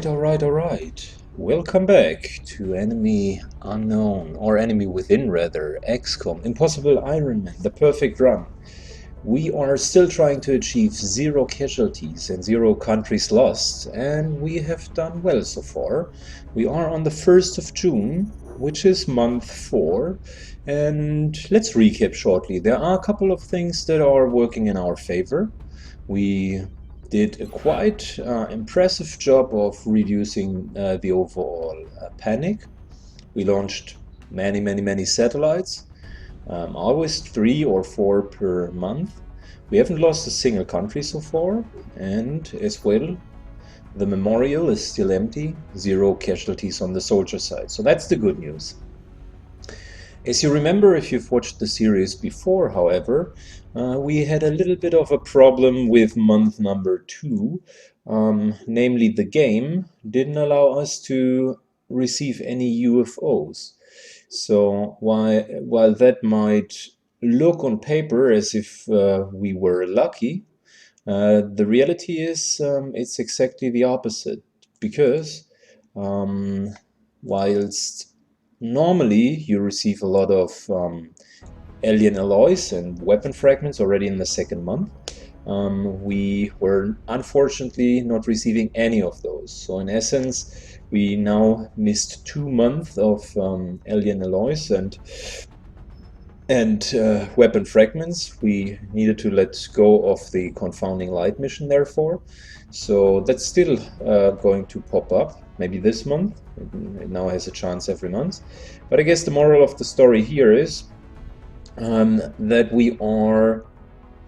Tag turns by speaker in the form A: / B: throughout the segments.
A: Alright. Welcome back to Enemy Unknown, or Enemy Within rather, XCOM, Impossible Ironman, the perfect run. We are still trying to achieve 0 casualties and 0 countries lost, and we have done well so far. We are on the 1st of June, which is month 4, and let's recap shortly. There are a couple of things that are working in our favor. We did a quite impressive job of reducing the overall panic. We launched many satellites, always 3 or 4 per month. We haven't lost a single country so far, and as well, the memorial is still empty, 0 casualties on the soldier side. So that's the good news. As you remember, if you've watched the series before, however, we had a little bit of a problem with month number 2. Namely, the game didn't allow us to receive any UFOs. So while that might look on paper as if we were lucky, the reality is it's exactly the opposite. Because whilst normally you receive a lot of alien alloys and weapon fragments already in the 2nd month, we were unfortunately not receiving any of those. So in essence, we now missed 2 months of alien alloys and weapon fragments. We needed to let go of the confounding light mission, therefore. So that's still going to pop up, maybe this month. It now has a chance every month. But I guess the moral of the story here is that we are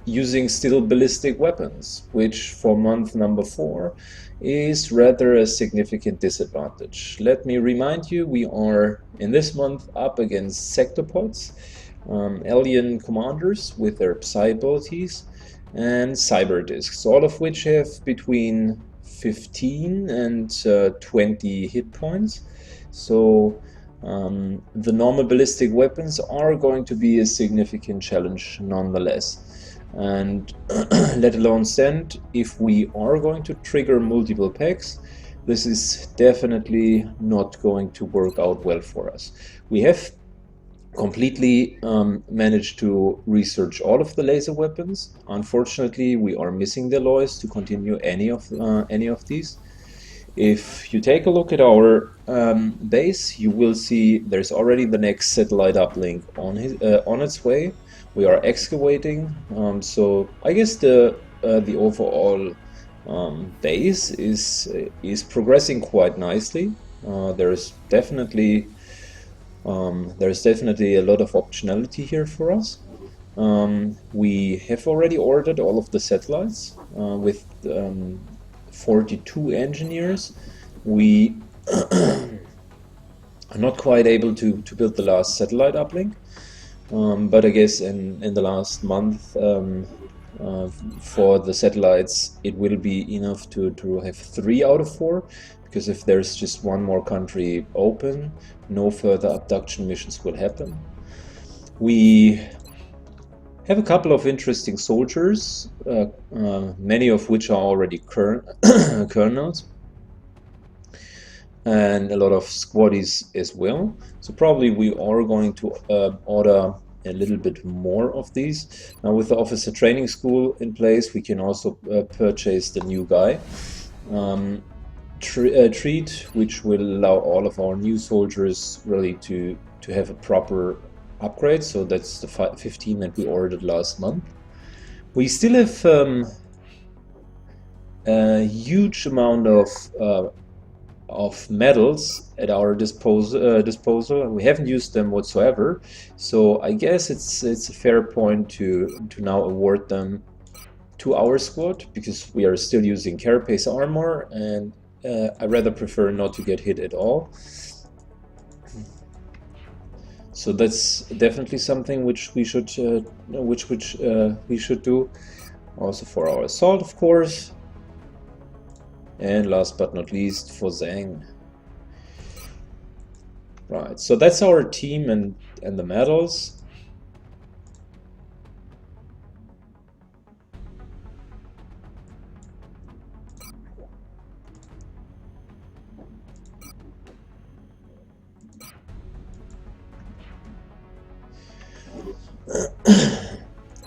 A: using still ballistic weapons, which for month number 4 is rather a significant disadvantage. Let me remind you, we are in this month up against sectopods, alien commanders with their psi abilities, and cyber discs, all of which have between 15 and 20 hit points. So the normal ballistic weapons are going to be a significant challenge nonetheless. And let alone stand, if we are going to trigger multiple packs, this is definitely not going to work out well for us. We have completely managed to research all of the laser weapons. Unfortunately, we are missing the alloys to continue any of these. If you take a look at our base, you will see there's already the next satellite uplink on its way. We are excavating, so I guess the overall base is progressing quite nicely. There's definitely a lot of optionality here for us. We have already ordered all of the satellites with 42 engineers. We are not quite able to build the last satellite uplink, but I guess in the last month for the satellites it will be enough to have 3 out of 4, because if there's just one more country open, no further abduction missions will happen. We have a couple of interesting soldiers, many of which are already colonels, and a lot of squaddies as well. So probably we are going to order a little bit more of these. Now with the officer training school in place, we can also purchase the new guy treat, which will allow all of our new soldiers really to have a proper upgrade. So that's the 15 that we ordered last month. We still have a huge amount of medals at our disposal. We haven't used them whatsoever, so I guess it's a fair point to now award them to our squad, because we are still using carapace armor, and I rather prefer not to get hit at all. So that's definitely something which we should we should do. Also for our assault, of course. And last but not least, for Zhang. Right, so that's our team and the medals.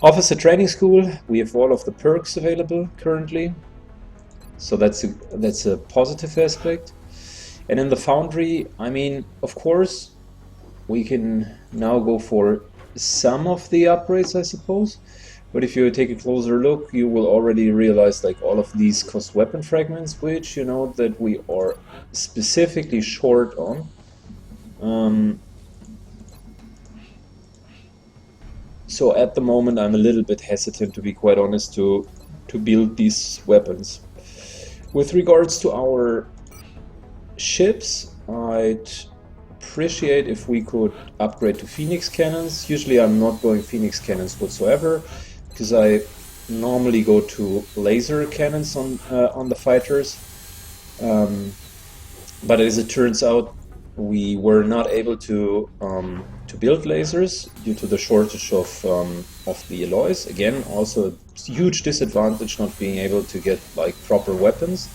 A: Officer training school, we have all of the perks available currently, so that's a positive aspect. And in the foundry, I mean, of course, we can now go for some of the upgrades, I suppose. But if you take a closer look, you will already realize like all of these cost weapon fragments, which you know that we are specifically short on. So at the moment I'm a little bit hesitant, to be quite honest, to build these weapons. With regards to our ships, I'd appreciate if we could upgrade to Phoenix cannons. Usually I'm not going Phoenix cannons whatsoever, because I normally go to laser cannons on the fighters. But as it turns out, we were not able to build lasers due to the shortage of the alloys. Again, also a huge disadvantage not being able to get like proper weapons.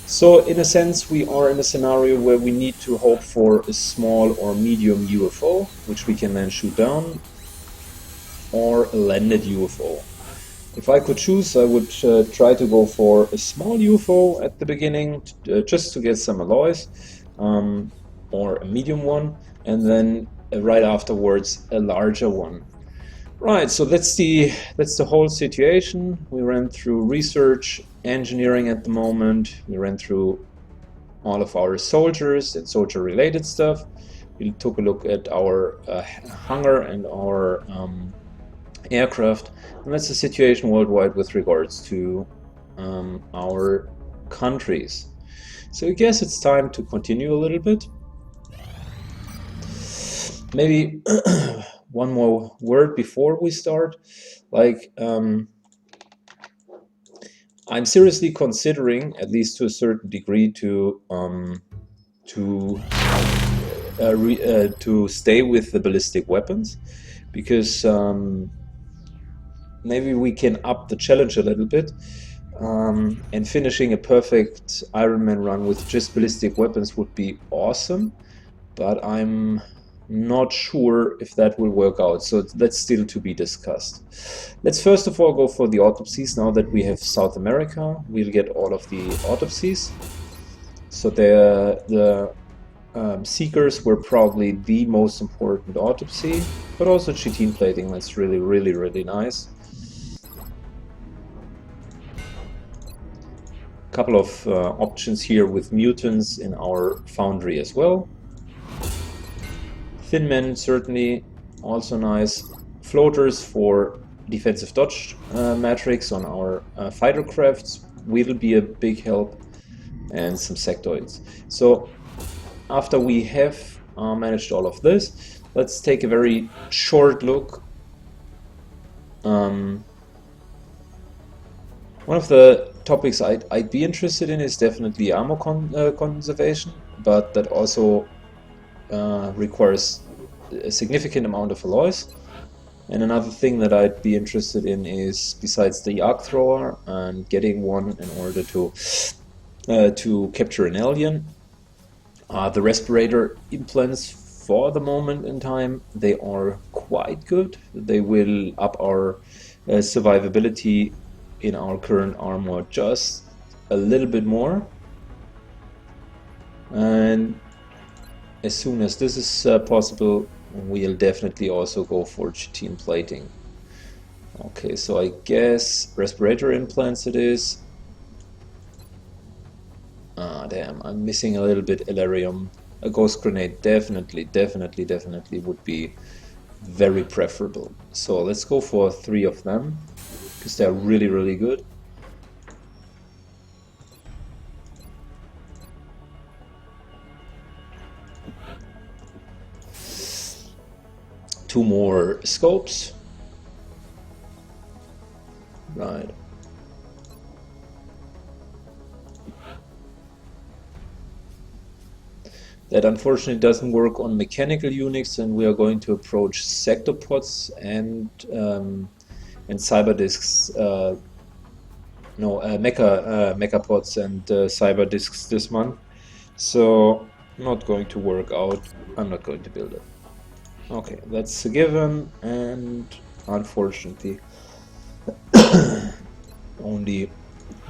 A: So in a sense, we are in a scenario where we need to hope for a small or medium UFO, which we can then shoot down, or a landed UFO. If I could choose, I would try to go for a small UFO at the beginning, just to get some alloys, or a medium one, and then right afterwards a larger one. Right, so that's the whole situation. We ran through research, engineering at the moment. We ran through all of our soldiers and soldier-related stuff. We took a look at our hangar and our aircraft, and that's the situation worldwide with regards to our countries. So I guess it's time to continue a little bit. Maybe one more word before we start. Like, I'm seriously considering, at least to a certain degree, to stay with the ballistic weapons, because maybe we can up the challenge a little bit, and finishing a perfect Ironman run with just ballistic weapons would be awesome, but I'm not sure if that will work out, so that's still to be discussed. Let's first of all go for the autopsies. Now that we have South America, we'll get all of the autopsies. So the Seekers were probably the most important autopsy, but also chitin plating, that's really nice. Couple of options here with mutants in our foundry as well. Thin men certainly also nice. Floaters for defensive dodge matrix on our fighter crafts will be a big help, and some sectoids. So after we have managed all of this, let's take a very short look. One of the topics I'd be interested in is definitely ammo conservation, but that also requires a significant amount of alloys. And another thing that I'd be interested in is, besides the arc thrower and getting one in order to capture an alien, the respirator implants. For the moment in time, they are quite good. They will up our survivability in our current armor just a little bit more. And as soon as this is possible, we'll definitely also go for chitin plating. Okay, so I guess respirator implants it is. Ah, damn, I'm missing a little bit Elerium. A ghost grenade definitely would be very preferable. So let's go for 3 of them, because they're really good. Two more scopes. Right. That unfortunately doesn't work on mechanical units, and we are going to approach sectopods and cyber disks. Mechapods and cyber disks this month. So not going to work out. I'm not going to build it. Okay, that's a given, and unfortunately only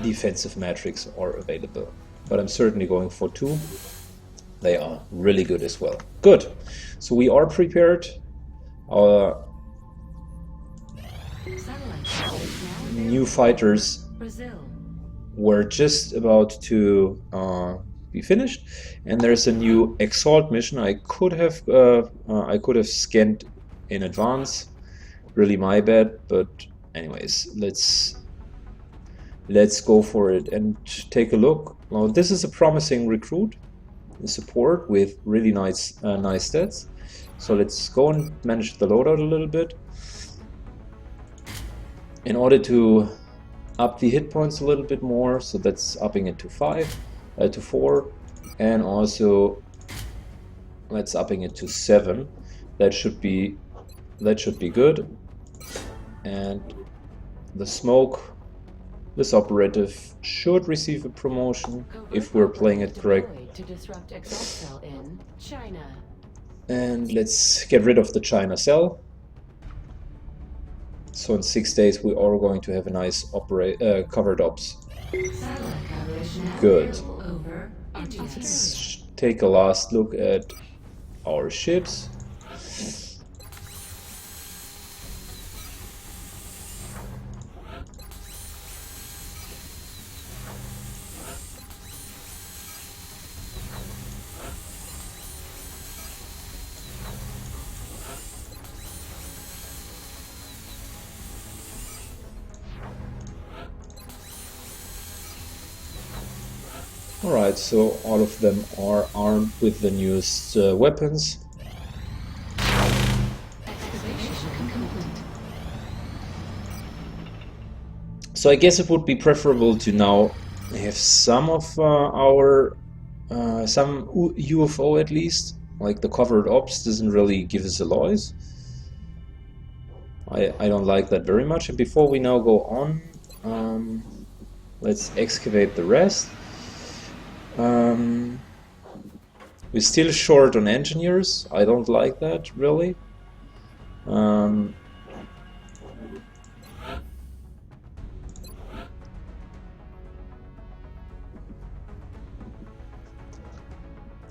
A: defensive metrics are available. But I'm certainly going for 2. They are really good as well. Good. So we are prepared. Our new fighters were just about to be finished, and there's a new Exalt mission. I could have scanned in advance. Really my bad, but anyways, let's go for it and take a look. Now this is a promising recruit, a support with really nice stats. So let's go and manage the loadout a little bit in order to up the hit points a little bit more. So that's upping it to 4, and also let's upping it to 7. That should be good. And the smoke, this operative should receive a promotion if we're playing it correct.
B: To disrupt Exalt cell in China.
A: And let's get rid of the China cell. So in 6 days we are going to have a nice covered ops. Good. Let's take a last look at our ships. Alright, so all of them are armed with the newest weapons. So I guess it would be preferable to now have some of some UFO at least, like the covered ops doesn't really give us alloys. I don't like that very much. And before we now go on, let's excavate the rest. We're still short on engineers. I don't like that really. And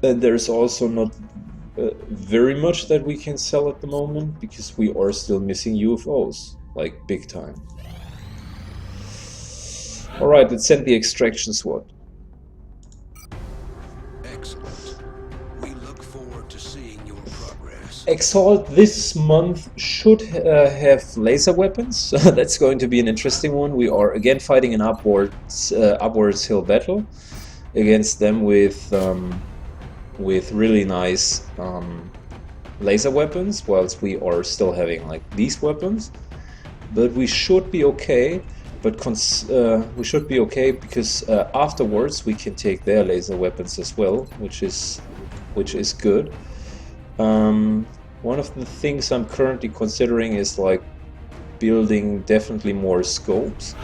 A: there's also not very much that we can sell at the moment because we are still missing UFOs, like big time. Alright, let's send the extraction SWAT.
C: Excellent. We look forward to seeing your progress.
A: Exalt this month should have laser weapons. That's going to be an interesting one. We are again fighting an upwards hill battle against them with really nice laser weapons, whilst we are still having like these weapons. But we should be okay. But we should be okay because afterwards we can take their laser weapons as well, which is good. One of the things I'm currently considering is like building definitely more scopes.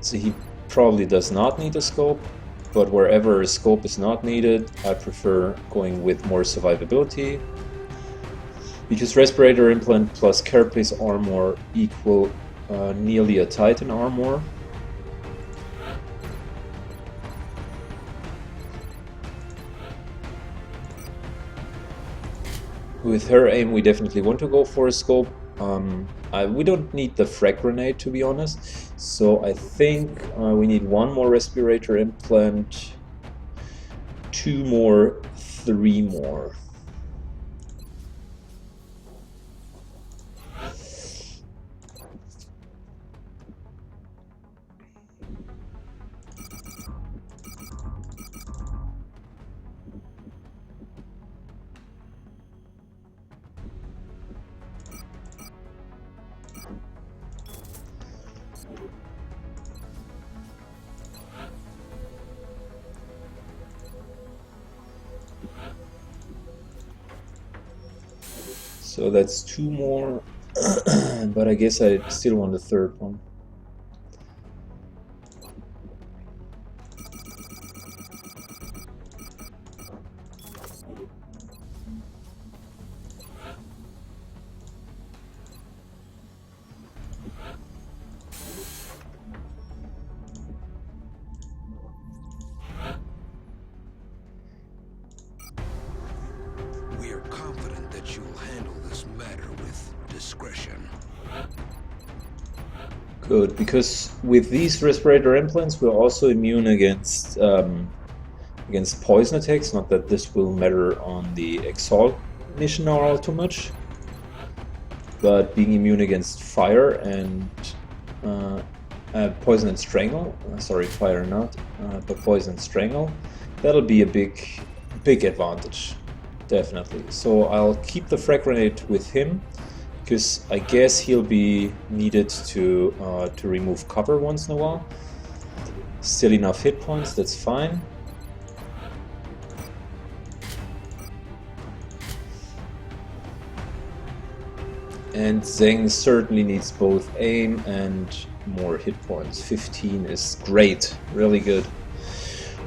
A: So he probably does not need a scope, but wherever a scope is not needed, I prefer going with more survivability. Because respirator implant plus carapace armor equal nearly a Titan armor. With her aim we definitely want to go for a scope. We don't need the frag grenade to be honest, so I think we need 1 more respirator implant, 2 more, 3 more. So that's 2 more, but I guess I still want the 3rd one.
C: that you'll handle this matter with discretion.
A: Good, because with these respirator implants we're also immune against poison attacks. Not that this will matter on the Exalt mission all too much, but being immune against fire and poison and strangle, sorry, fire not, but poison and strangle, that'll be a big advantage, definitely. So I'll keep the frag grenade with him, because I guess he'll be needed to remove cover once in a while. Still enough hit points, that's fine. And Zeng certainly needs both aim and more hit points. 15 is great, really good.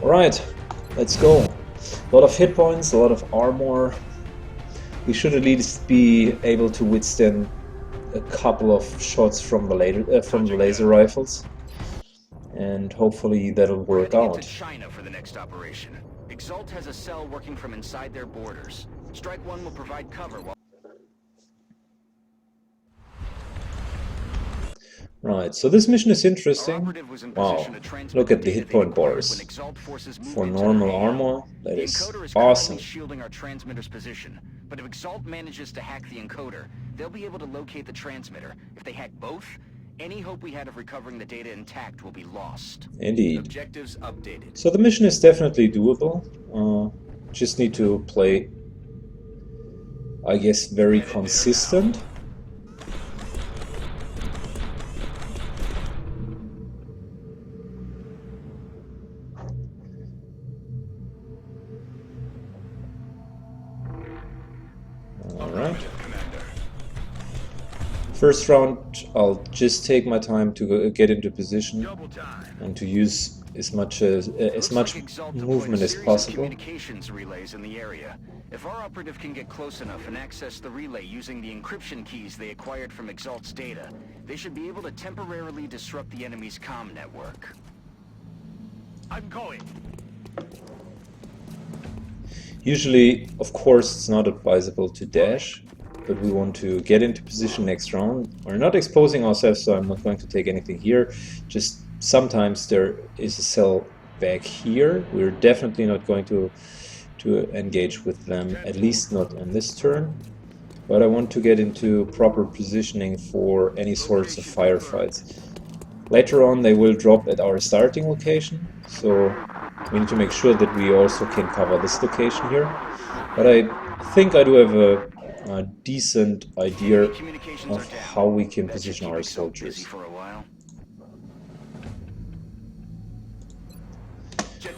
A: Alright, let's go. A lot of hit points, a lot of armor. We should at least be able to withstand a couple of shots from the laser rifles. And hopefully that'll work out.
D: China for the next operation. Exalt has a cell working from inside their borders. Strike One will provide cover while...
A: Right, so this mission is interesting. Wow, look at the hit point bars. For normal armor, that is awesome.
D: Shielding our transmitter's position. But if Exalt manages to hack the encoder, they'll be able to locate the transmitter. If they hack both, any hope we had of recovering the data intact will be lost.
A: Indeed.
D: Objectives updated.
A: So the mission is definitely doable. Just need to play, I guess, very consistent. Alright. First round, I'll just take my time to get into position and to use as much movement as possible.
D: Communications relays in the area. If our operative can get close enough and access the relay using the encryption keys they acquired from Exalt's data, they should be able to temporarily disrupt the enemy's comm network. I'm going.
A: Usually, of course, it's not advisable to dash, but we want to get into position next round. We're not exposing ourselves, so I'm not going to take anything here. Just sometimes there is a cell back here. We're definitely not going to engage with them, at least not on this turn. But I want to get into proper positioning for any sorts of firefights. Later on, they will drop at our starting location, so we need to make sure that we also can cover this location here. But I think I do have a decent idea of how we can position our soldiers.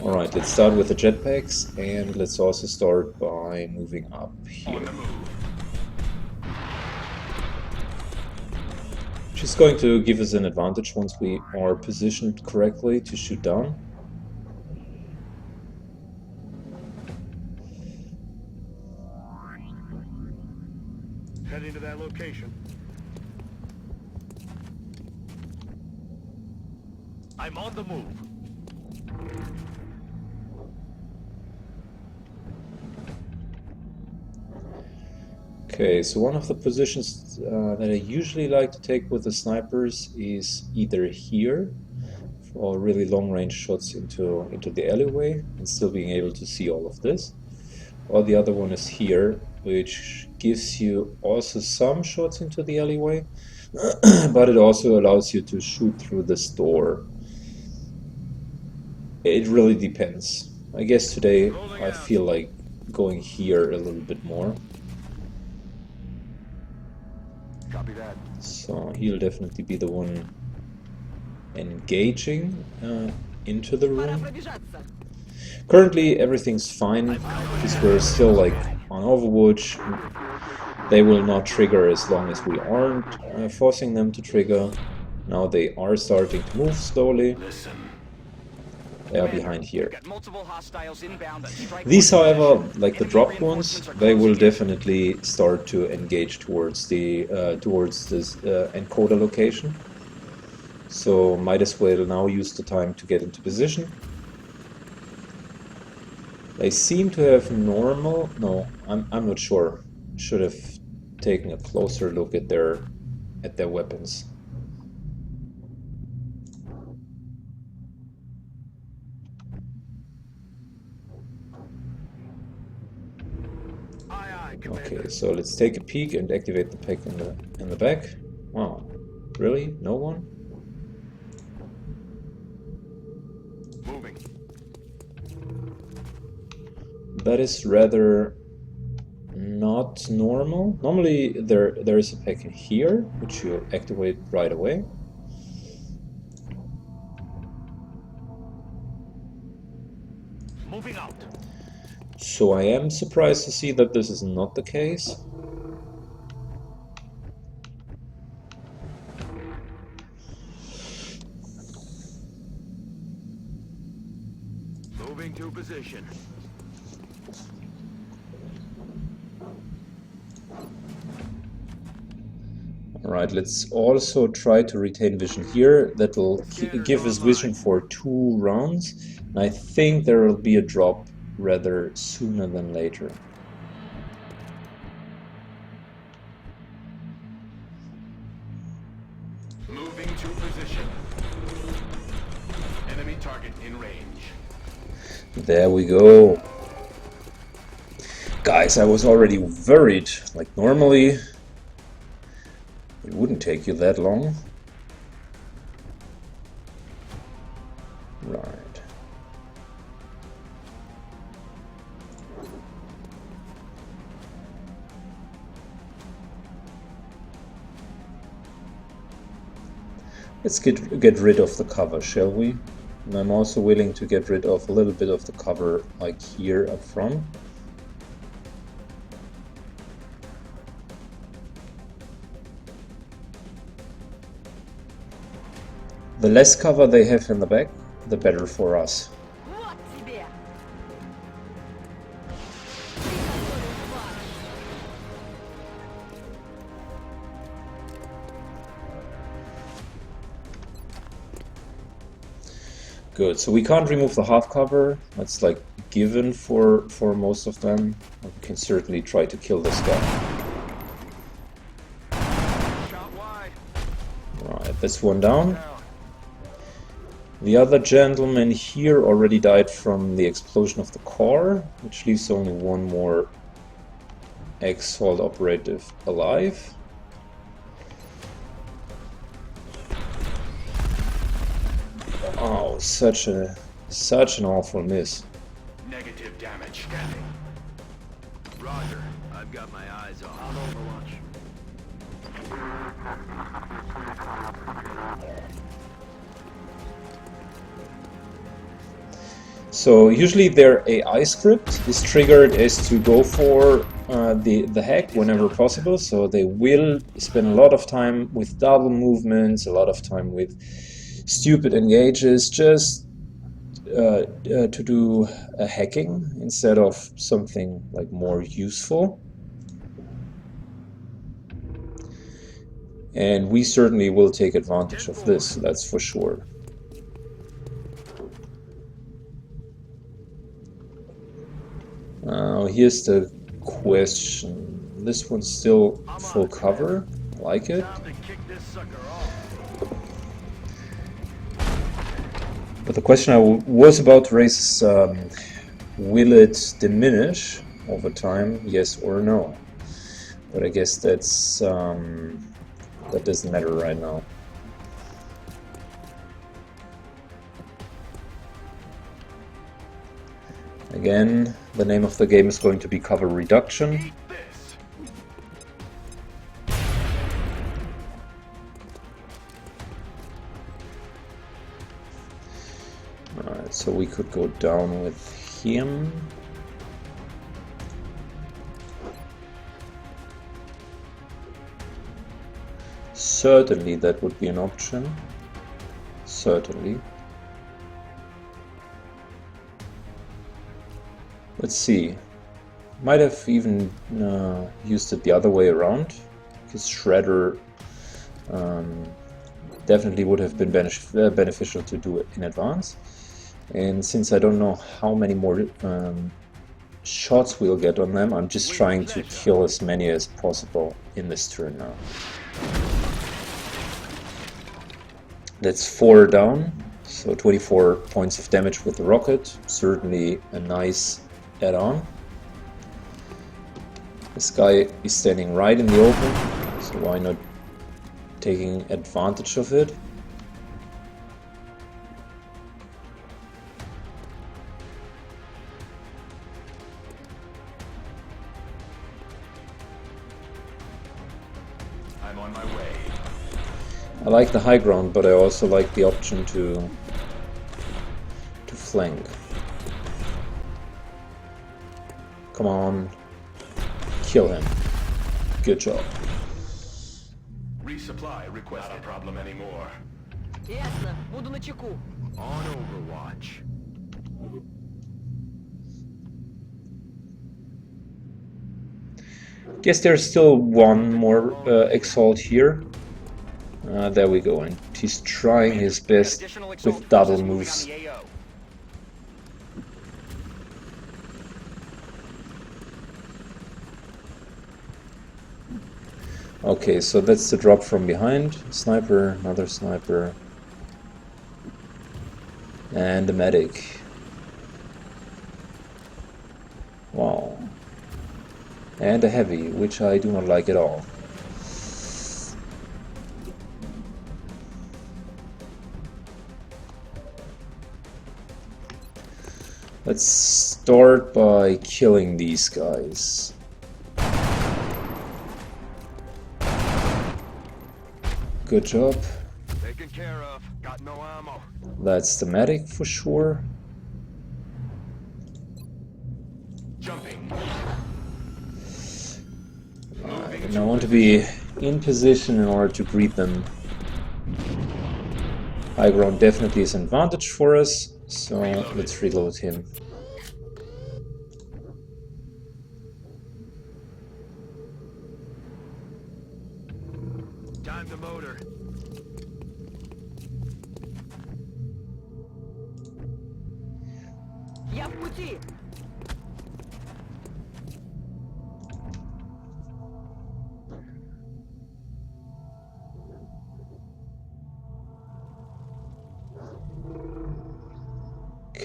A: Alright, let's start with the jetpacks, and let's also start by moving up here. Which is going to give us an advantage once we are positioned correctly to shoot down.
E: Heading to that location. I'm on the move.
A: Okay, so one of the positions that I usually like to take with the snipers is either here for really long-range shots into the alleyway and still being able to see all of this, or the other one is here, which gives you also some shots into the alleyway, but it also allows you to shoot through this door. It really depends. I guess today I feel like going here a little bit more.
D: Copy that.
A: So he'll definitely be the one engaging into the room. Currently everything's fine because we're still like on Overwatch. They will not trigger as long as we aren't forcing them to trigger. Now they are starting to move slowly. They are behind here. These, however, like the dropped ones, they will definitely start to engage towards this encoder location. So might as well now use the time to get into position. They seem to have normal. No, I'm not sure. should have taken a closer look at their weapons.
E: Aye, aye, Commander.
A: Okay, so let's take a peek and activate the pack in the back. Wow, really? No one?
E: Moving.
A: That is rather not normal. Normally there is a pack in here, which you activate right away.
E: Moving out.
A: So I am surprised to see that this is not the case.
E: Moving to position.
A: Alright, let's also try to retain vision here. That will give us vision for 2 rounds. And I think there will be a drop rather sooner than later.
E: Moving to position. Enemy target in range.
A: There we go. Guys, I was already worried. Like, normally it wouldn't take you that long. Right. Let's get rid of the cover, shall we? And I'm also willing to get rid of a little bit of the cover, like here up front. The less cover they have in the back, the better for us.
B: Вот тебе!
A: Good, so we can't remove the half cover. That's like given for most of them. We can certainly try to kill this guy.
E: Shot wide.
A: Right, this one down. The other gentleman here already died from the explosion of the car, which leaves only one more Exalt operative alive. Oh, such an awful miss.
E: Negative damage. Scanning. Roger. I've got my eyes on Overwatch.
A: So usually their AI script is triggered as to go for the hack whenever possible. So they will spend a lot of time with double movements, a lot of time with stupid engages, just to do a hacking instead of something like more useful. And we certainly will take advantage of this, that's for sure. Now here's the question. This one's still full cover. I like it.
E: Time to kick this sucker off.
A: But the question I was about to raise is, will it diminish over time, yes or no? But I guess that's that doesn't matter right now. Again, the name of the game is going to be cover reduction.
E: Eat this.
A: Alright, so we could go down with him. Certainly that would be an option. Certainly. Let's see. Might have even used it the other way around, because Shredder definitely would have been beneficial to do it in advance. And since I don't know how many more shots we'll get on them. I'm just trying to kill as many as possible in this turn now. That's 4 down, so 24 points of damage with the rocket. Certainly a nice add-on. This guy is standing right in the open, so why not taking advantage of it?
E: I'm on my way.
A: I like the high ground, but I also like the option to flank. Come on, kill him. Good job.
E: Resupply requested. Not a problem anymore.
B: Ясно. Буду начеку.
E: On Overwatch.
A: Guess there's still one more Exalt here. There we go, and he's trying his best with double moves. Okay, so that's the drop from behind. Sniper, another sniper. And a medic. Wow. And a heavy, which I do not like at all. Let's start by killing these guys. Good job.
E: Taken care of. Got no ammo.
A: That's the medic for sure.
E: Jumping.
A: And I want to be in position in order to greet them. High ground definitely is an advantage for us, so let's reload him.
E: Time the motor.
B: Я в пути.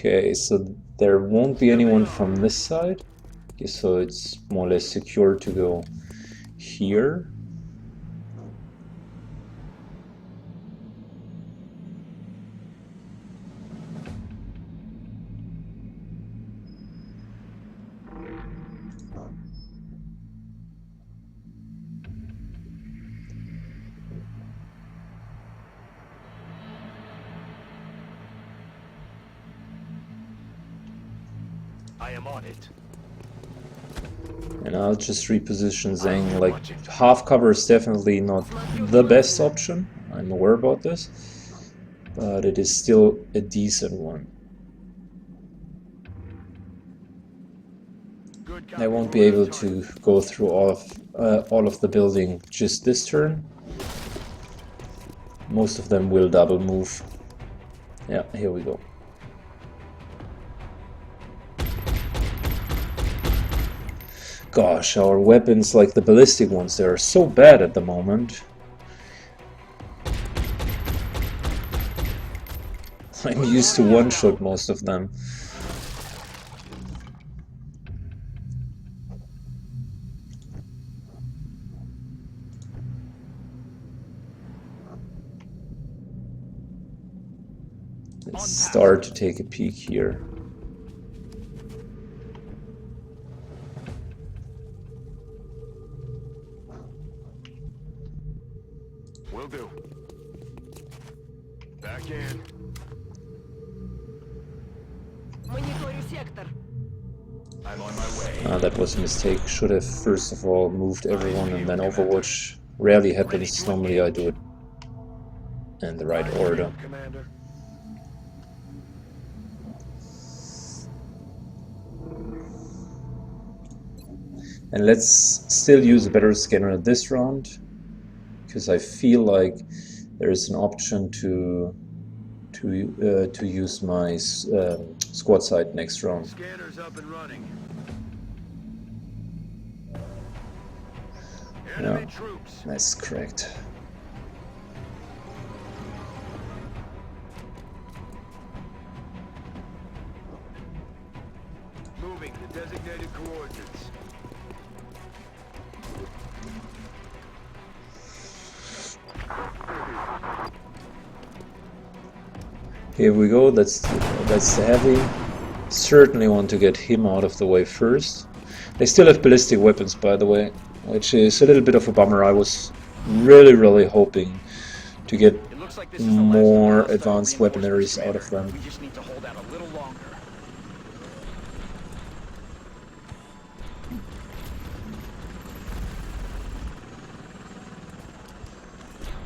A: Okay, so there won't be anyone from this side. Okay, so it's more or less secure to go here.
E: I am on it.
A: And I'll just reposition Zhang. Like, half cover is definitely not the best option. I'm aware about this. But it is still a decent one. I won't be able to go through all of the building just this turn. Most of them will double move. Yeah, here we go. Gosh, our weapons, like the ballistic ones, they are so bad at the moment. I'm used to one-shot most of them. Let's start to take a peek here.
E: Will do. Back in.
B: Мониторю сектор.
E: I'm on my way.
A: That was a mistake. Should have first of all moved everyone and then Overwatch. Rarely happens. Normally I do it in the right order.
E: Commander.
A: And let's still use a better scanner this round, because I feel like there is an option to use my squad sight next round.
E: Scanner's up and running. Enemy
A: Yeah,
E: troops.
A: that's correct.
E: Moving to designated coordinates.
A: Here we go. That's the heavy. Certainly want to get him out of the way first. They still have ballistic weapons, by the way, which is a little bit of a bummer. I was really hoping to get
D: It looks like this is the last of the
A: more
D: hostile
A: advanced
D: reinforcements,
A: weaponaries out of
D: Commander.
A: them.
D: We just need to hold out a little longer.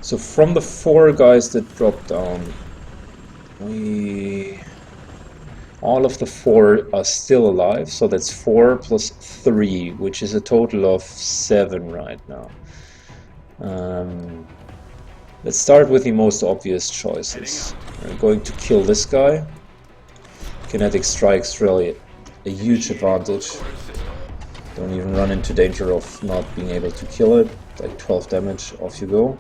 A: So from the 4 guys that dropped down, all of the 4 are still alive, so that's 4 plus 3, which is a total of 7 right now. Let's start with the most obvious choices. We're going to kill this guy. Kinetic strike's really a huge advantage. Don't even run into danger of not being able to kill it. Like 12 damage, off you go.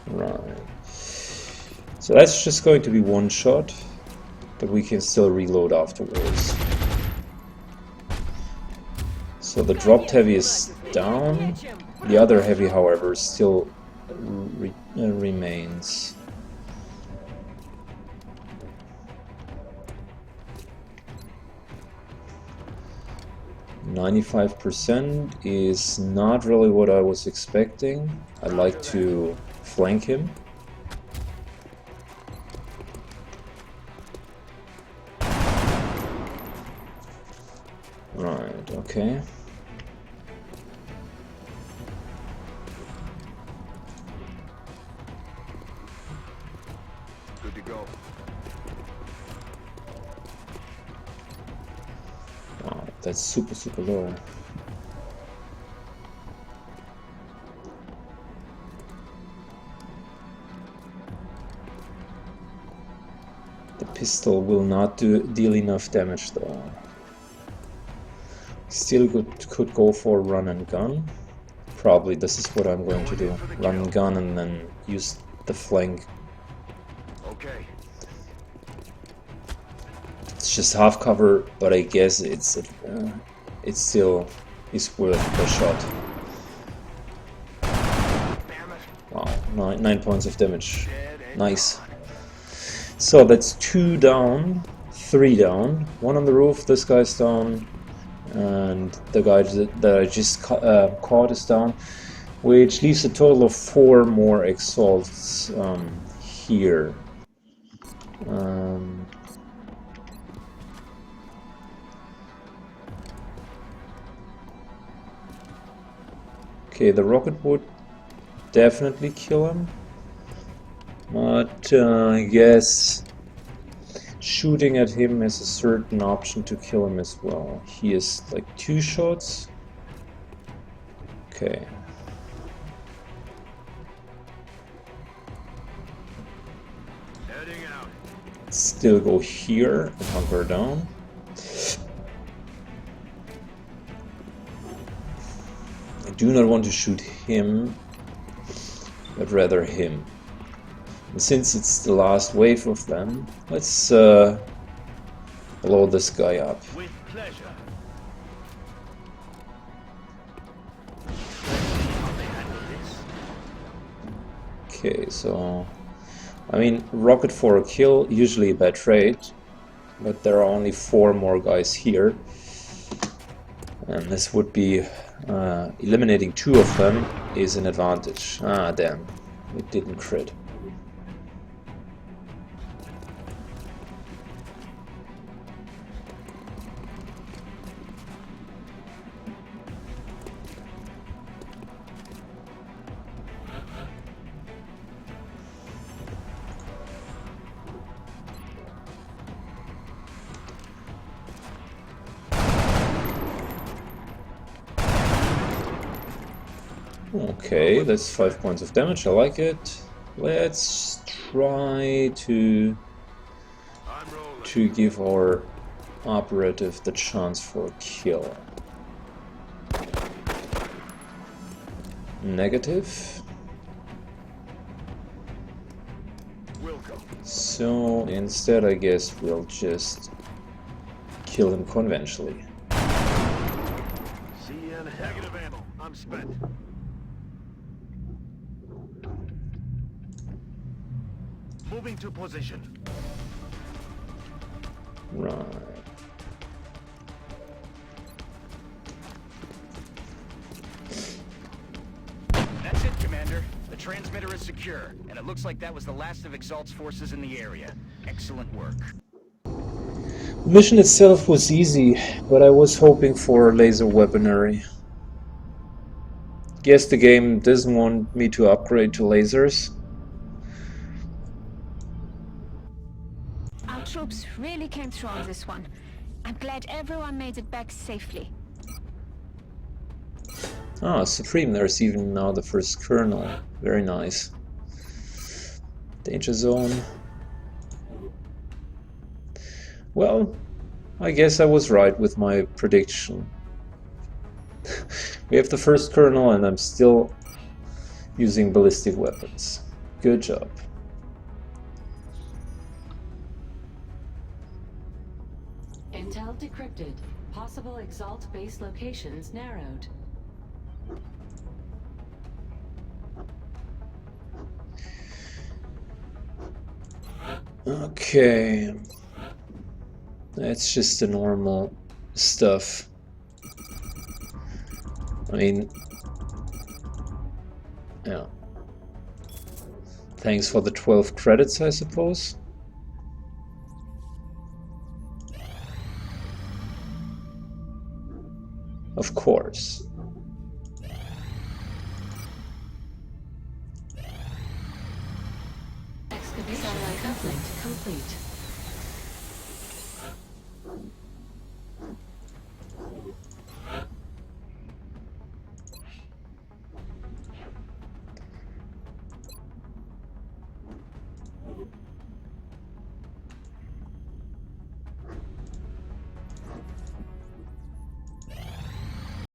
A: Right. So that's just going to be one shot, but we can still reload afterwards. So the dropped heavy is down. The other heavy, however, still remains. %95 is not really what I was expecting. I'd like to flank him. Right, okay.
E: Good to go.
A: Wow, that's super low. The pistol will not deal enough damage though. Still could go for run and gun. Probably this is what I'm going to do. Run and gun and then use the flank.
E: Okay.
A: It's just half cover, but I guess it's still is worth the shot. Wow, 9 points of damage. Nice. So that's 2 down, 3 down. 1 on the roof. This guy's down. And the guy that I just caught is down, which leaves a total of 4 more Exalts here. Okay, the rocket would definitely kill him, but I guess shooting at him is a certain option to kill him as well. He is like 2 shots. Okay.
E: Heading out.
A: Still go here and hunker down. I do not want to shoot him, but rather him. And since it's the last wave of them, let's blow this guy up.
E: With pleasure.
A: Okay, so I mean, rocket for a kill, usually a bad trade, but there are only 4 more guys here, and this would be eliminating 2 of them is an advantage. Ah, damn, it didn't crit. Okay, that's 5 points of damage, I like it. Let's try to give our operative the chance for a kill? Negative. So instead, I guess we'll just kill him conventionally.
E: See you in hell. Negative ammo. I'm spent. Moving to position.
A: Right.
D: That's it, Commander. The transmitter is secure, and it looks like that was the last of Exalt's forces in the area. Excellent work.
A: The mission itself was easy, but I was hoping for laser weaponry. Guess the game doesn't want me to upgrade to lasers.
F: Our troops really came through on this one. I'm glad everyone made it back safely.
A: Ah, Supreme, there's even now the first kernel. Very nice. Danger zone. Well, I guess I was right with my prediction. We have the first kernel and I'm still using ballistic weapons. Good job.
G: Intel decrypted. Possible Exalt base locations narrowed.
A: Okay. That's just the normal stuff. I mean, yeah. Thanks for the 12 credits, I suppose. Of course.
G: Excavation coupling complete.